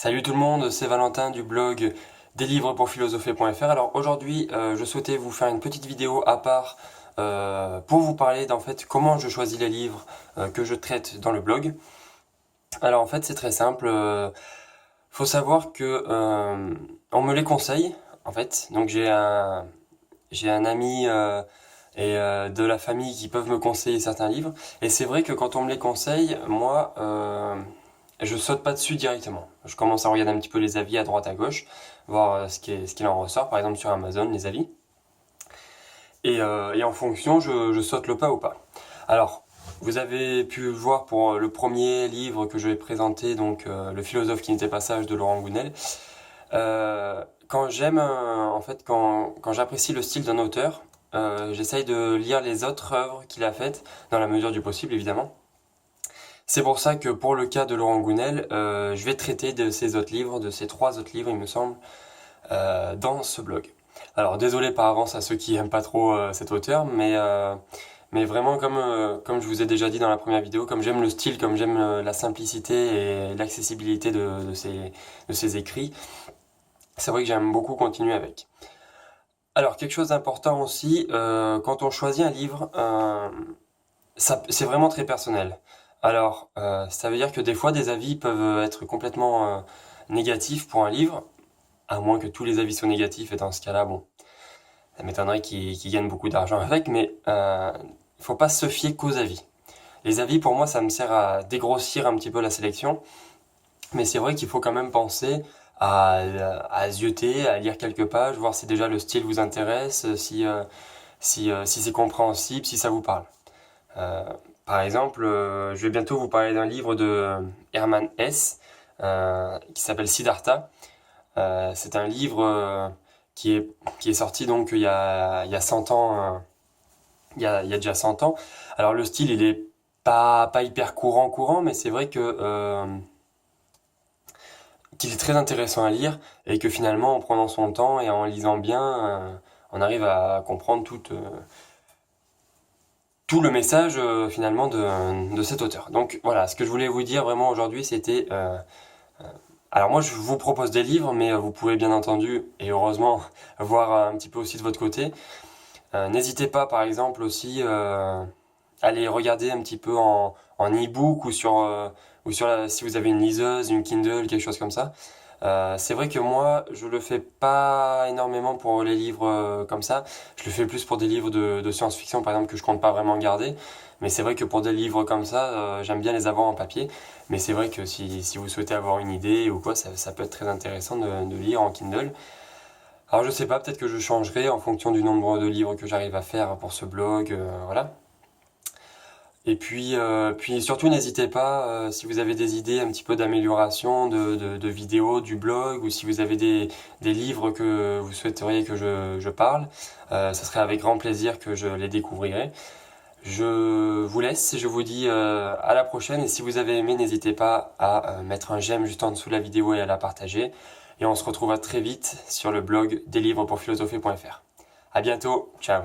Salut tout le monde, c'est Valentin du blog deslivrespourphilosopher.fr. Alors aujourd'hui, je souhaitais vous faire une petite vidéo à part pour vous parler d'en fait comment je choisis les livres que je traite dans le blog. Alors en fait, c'est très simple. Faut savoir que on me les conseille en fait. Donc j'ai un ami et de la famille qui peuvent me conseiller certains livres. Et c'est vrai que quand on me les conseille, moi je saute pas dessus directement. Je commence à regarder un petit peu les avis à droite à gauche, voir ce qu'il en ressort, par exemple sur Amazon, les avis. Et en fonction, je saute le pas ou pas. Alors, vous avez pu voir pour le premier livre que je vais présenter, donc Le philosophe qui n'était pas sage de Laurent Gounel. Quand j'aime, en fait, quand j'apprécie le style d'un auteur, j'essaye de lire les autres œuvres qu'il a faites, dans la mesure du possible évidemment. C'est pour ça que pour le cas de Laurent Gounel, je vais traiter de ces autres livres, de ces 3 autres livres il me semble, dans ce blog. Alors désolé par avance à ceux qui aiment pas trop cet auteur, mais vraiment comme je vous ai déjà dit dans la première vidéo, comme j'aime le style, comme j'aime la simplicité et l'accessibilité de ses écrits, c'est vrai que j'aime beaucoup continuer avec. Alors quelque chose d'important aussi, quand on choisit un livre, c'est vraiment très personnel. Alors, ça veut dire que des fois, des avis peuvent être complètement négatifs pour un livre, à moins que tous les avis soient négatifs, et dans ce cas-là, bon, ça m'étonnerait qu'ils gagnent beaucoup d'argent avec, mais il faut pas se fier qu'aux avis. Les avis, pour moi, ça me sert à dégrossir un petit peu la sélection, mais c'est vrai qu'il faut quand même penser à zioter, à lire quelques pages, voir si déjà le style vous intéresse, si c'est compréhensible, si ça vous parle. Euh, Par exemple, je vais bientôt vous parler d'un livre de Hermann Hesse qui s'appelle Siddhartha. C'est un livre qui est sorti donc il y a 100 ans, il y a déjà 100 ans. Alors le style, il est pas hyper courant, mais c'est vrai qu'il est très intéressant à lire et que finalement, en prenant son temps et en lisant bien, on arrive à comprendre tout le message finalement de cet auteur. Donc voilà, ce que je voulais vous dire vraiment aujourd'hui, c'était... alors moi, je vous propose des livres, mais vous pouvez bien entendu, et heureusement, voir un petit peu aussi de votre côté. N'hésitez pas, par exemple, aussi aller regarder un petit peu en e-book ou sur si vous avez une liseuse, une Kindle, quelque chose comme ça. C'est vrai que moi, je le fais pas énormément pour les livres comme ça. Je le fais plus pour des livres de science-fiction, par exemple, que je compte pas vraiment garder. Mais c'est vrai que pour des livres comme ça, j'aime bien les avoir en papier. Mais c'est vrai que si vous souhaitez avoir une idée ou quoi, ça peut être très intéressant de lire en Kindle. Alors je sais pas, peut-être que je changerai en fonction du nombre de livres que j'arrive à faire pour ce blog, voilà. Et puis surtout n'hésitez pas, si vous avez des idées un petit peu d'amélioration de vidéos du blog ou si vous avez des livres que vous souhaiteriez que je parle, ça serait avec grand plaisir que je les découvrirai. Je vous laisse et je vous dis à la prochaine et si vous avez aimé, n'hésitez pas à mettre un j'aime juste en dessous de la vidéo et à la partager. Et on se retrouvera très vite sur le blog deslivrespourphilosopher.fr. À bientôt, ciao.